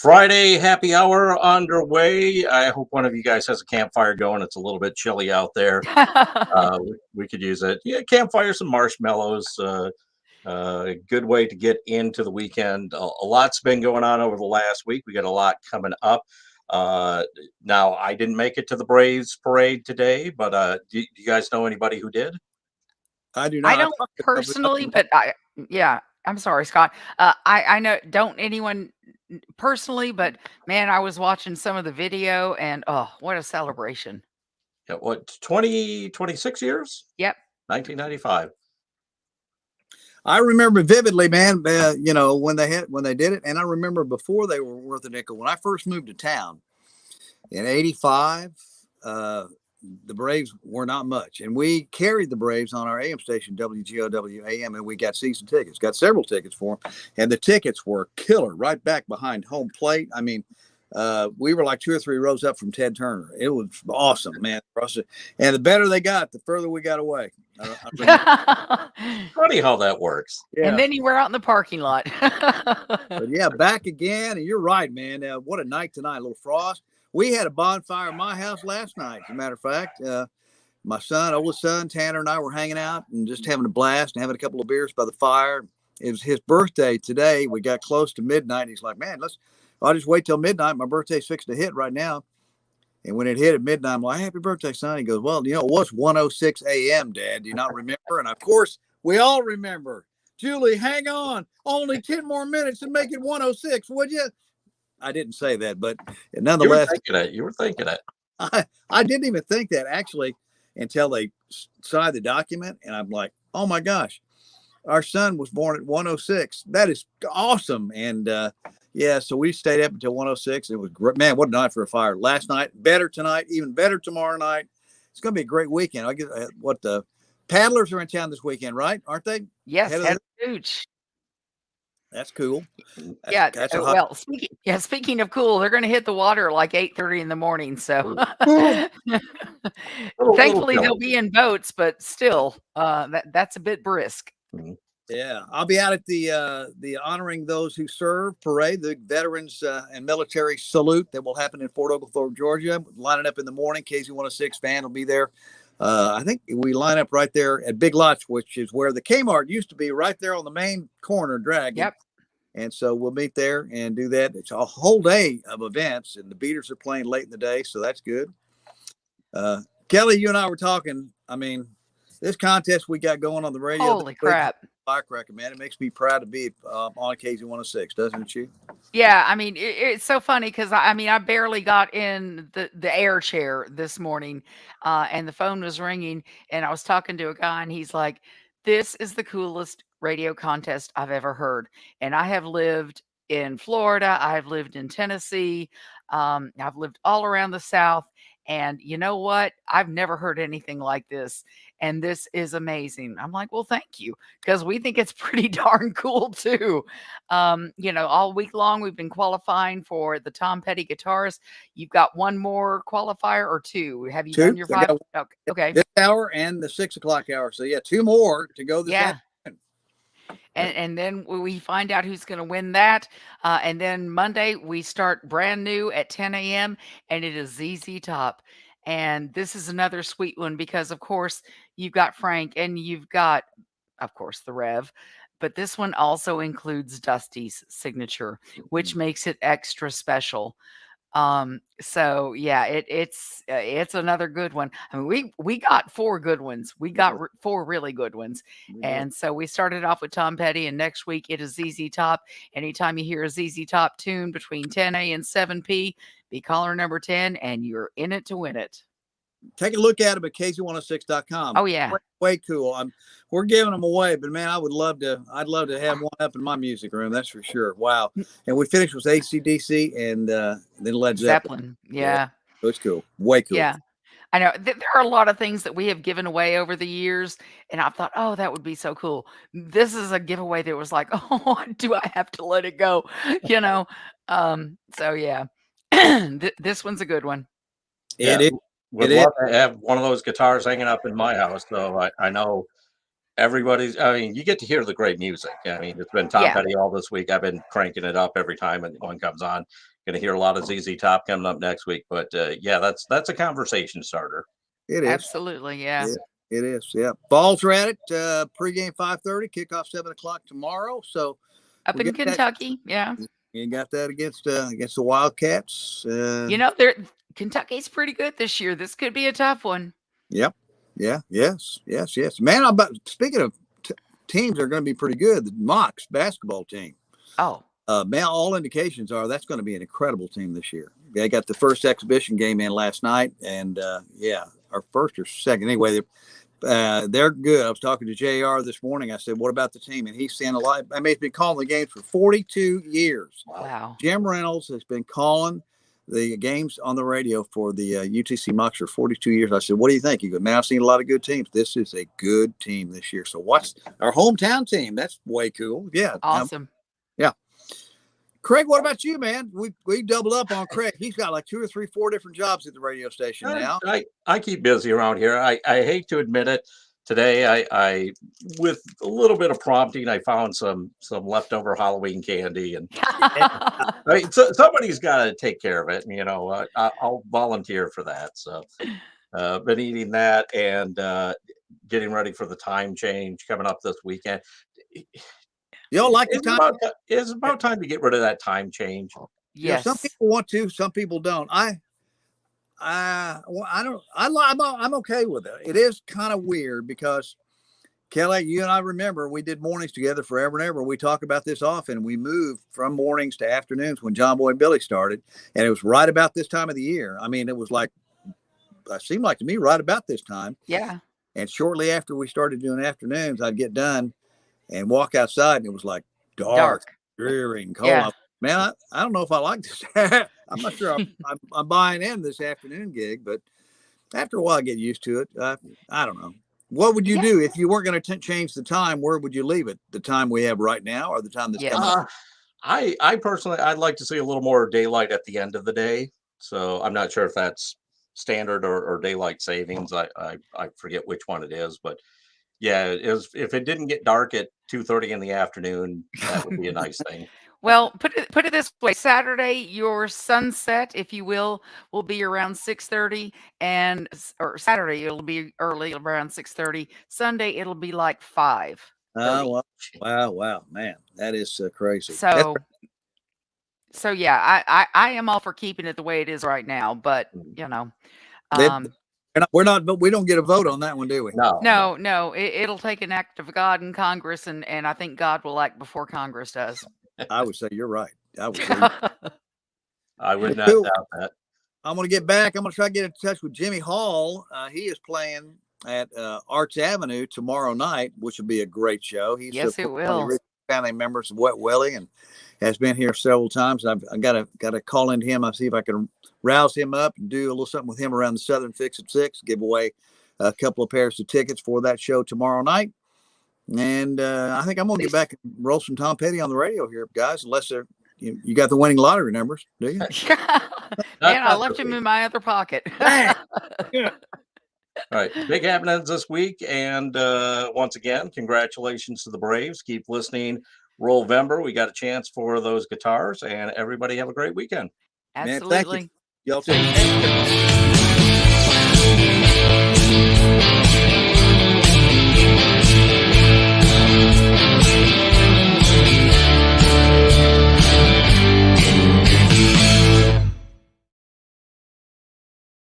Friday happy hour underway. I hope one of you guys has a campfire going. It's a little bit chilly out there. We could use it. Yeah, campfire, some marshmallows. A good way to get into the weekend. A lot's been going on over the last week. We got a lot coming up. Now, I didn't make it to the Braves parade today, but do you guys know anybody who did? I do I not. don't personally, but yeah, I'm sorry, Scott. I know, don't anyone personally, but man, I was watching some of the video and oh, what a celebration. Yeah, what, 20, 26 years? Yep. 1995. I remember vividly, man. When they did it, and I remember before they were worth a nickel. When I first moved to town in '85, the Braves were not much, and we carried the Braves on our AM station WGOW AM, and we got season tickets. Got several tickets for them, and the tickets were killer. Right back behind home plate. I mean, we were like 2 or 3 rows up from Ted Turner. It was awesome, man. And the better they got, the further we got away. Funny how that works. Yeah. And then you were out in the parking lot. But yeah, back again. And you're right, man. What a night tonight. A little frost. We had a bonfire at my house last night. As a matter of fact, my oldest son, Tanner, and I were hanging out and just having a blast and having a couple of beers by the fire. It was his birthday today. We got close to midnight. He's like, man, I'll just wait till midnight. My birthday's fixing to hit right now. And when it hit at midnight, I'm like, happy birthday, son. He goes, well, it was 1:06 a.m., Dad. Do you not remember? And of course, we all remember. Julie, hang on. Only 10 more minutes and make it 1:06, would you? I didn't say that, but nonetheless. You were thinking it. I didn't even think that, actually, until they signed the document. And I'm like, oh, my gosh, our son was born at 1:06. That is awesome. And, yeah, so we stayed up until 1:06. It was great. Man, what a night for a fire. Last night, better tonight, even better tomorrow night. It's going to be a great weekend. I guess the paddlers are in town this weekend, right? Aren't they? Yes, huge. That's cool. Speaking of cool, they're going to hit the water like 8:30 in the morning. So thankfully they'll be in boats, but still, that's a bit brisk. Mm-hmm. Yeah, I'll be out at the honoring those who serve parade, the veterans and military salute that will happen in Fort Oglethorpe, Georgia. Lining up in the morning, KZ106 band will be there. I think we line up right there at Big Lots, which is where the Kmart used to be, right there on the main corner, Dragon. Yep. And so we'll meet there and do that. It's a whole day of events, and the Beaters are playing late in the day, so that's good. Kelly, you and I were talking. I mean, this contest we got going on the radio. Holy crap. Firecracker, man. It makes me proud to be on KZ106, doesn't it, you? Yeah, I mean, it's so funny because I barely got in the air chair this morning, and the phone was ringing, and I was talking to a guy, and he's like, "This is the coolest radio contest I've ever heard." And I have lived in Florida, I've lived in Tennessee, I've lived all around the South, and you know what? I've never heard anything like this. And this is amazing. I'm like, well, thank you, because we think it's pretty darn cool too. All week long we've been qualifying for the Tom Petty guitars. You've got one more qualifier or two. Have you done your 5? Okay. This hour and the 6 o'clock hour. So yeah, 2 more to go this afternoon. And then we find out who's going to win that. And then Monday we start brand new at 10 a.m. and it is ZZ Top. And this is another sweet one because, of course, you've got Frank and you've got, of course, the Rev. But this one also includes Dusty's signature, which makes it extra special. So yeah, it's another good one. I mean, we got 4 good ones. We got 4 really good ones. And so we started off with Tom Petty, and next week it is ZZ Top. Anytime you hear a ZZ Top tune between 10 a and 7 p, be caller number 10 and you're in it to win it. Take a look at them at KZ106.com. Oh yeah. Way cool. We're giving them away, but man, I'd love to have one up in my music room. That's for sure. Wow. And we finished with AC/DC and then Led Zeppelin. Yeah. So it's cool. Way cool. Yeah. I know there are a lot of things that we have given away over the years, and I thought, oh, that would be so cool. This is a giveaway that was like, oh, do I have to let it go? So yeah, this one's a good one. It is. Would love to have one of those guitars hanging up in my house, though. I know everybody's. I mean, you get to hear the great music. I mean, it's been Tom Yeah, Petty all this week. I've been cranking it up every time and one comes on. Going to hear a lot of ZZ Top coming up next week. But yeah, that's a conversation starter. It is. absolutely. Yeah. Yeah, it is. Yeah. Balls are at it. Pregame 5:30, kickoff 7 o'clock tomorrow. So Up we in got that. Kentucky. Yeah. You got that against the Wildcats. You know, Kentucky's pretty good this year. This could be a tough one. Yep. Yeah. Yes. Yes. Yes. Man, I'm about speaking of teams that are going to be pretty good. The Mocs basketball team. Oh, Man, all indications are that's going to be an incredible team this year. They got the first exhibition game in last night, and yeah, or first or second. Anyway, they're good. I was talking to JR this morning. I said, "What about the team?" And he's saying a lot. I mean, he's been calling the games for 42 years. wow. Jim Reynolds has been calling the games on the radio for the UTC Mocs for 42 years. I said, "What do you think?" He goes, "Man, I've seen a lot of good teams. This is a good team this year. So what's our hometown team? That's way cool. Yeah, Awesome. yeah." Craig, what about you, man? We doubled up on Craig. He's got like 2 or 3, 4 different jobs at the radio station now. I keep busy around here. I hate to admit it. Today, I with a little bit of prompting, I found some leftover Halloween candy, and I mean, somebody's got to take care of it. And, I'll volunteer for that. So, been eating that and getting ready for the time change coming up this weekend. Y'all like the time? It's about time to get rid of that time change. Yeah, Yes. some people want to, some people don't. Well, I'm okay with it. It is kind of weird because Kelly, you and I remember we did mornings together forever and ever. We talk about this often. We moved from mornings to afternoons when John Boy and Billy started, and it was right about this time of the year. I mean, it was like, it seemed like to me right about this time. Yeah. And shortly after we started doing afternoons, I'd get done and walk outside, and it was like dark. Dreary and cold. Yeah. Man, I don't know if I like this. I'm not sure I'm buying in this afternoon gig, but after a while I get used to it. I don't know. What would you do if you weren't going to change the time? Where would you leave it? The time we have right now, or the time that's coming up? I personally, I'd like to see a little more daylight at the end of the day. So I'm not sure if that's standard or daylight savings. I forget which one it is, but yeah, if it didn't get dark at 2:30 in the afternoon, that would be a nice thing. Well, put it this way: Saturday, your sunset, if you will be around 6:30, or Saturday it'll be early around 6:30. Sunday it'll be like 5:30. Wow, man, that is crazy. So yeah, I am all for keeping it the way it is right now, but we're not, but we don't get a vote on that one, do we? No, it'll take an act of God in Congress, and I think God will act before Congress does. I would say you're right. I would say I would not doubt that. I'm going to get back. I'm going to try to get in touch with Jimmy Hall. He is playing at Arts Avenue tomorrow night, which will be a great show. He's Yes, it will. family members of Wet Willie and has been here several times. I've got to call into him. I'll see if I can rouse him up and do a little something with him around the Southern Fix at 6, give away a couple of pairs of tickets for that show tomorrow night. And I think I'm going to get back and roll some Tom Petty on the radio here, guys, unless you got the winning lottery numbers, do you? Man, I left him in my other pocket. All right, big happenings this week. And once again, congratulations to the Braves. Keep listening. Rollvember. We got a chance for those guitars, and everybody have a great weekend. Absolutely. Man, thank you. Y'all take care.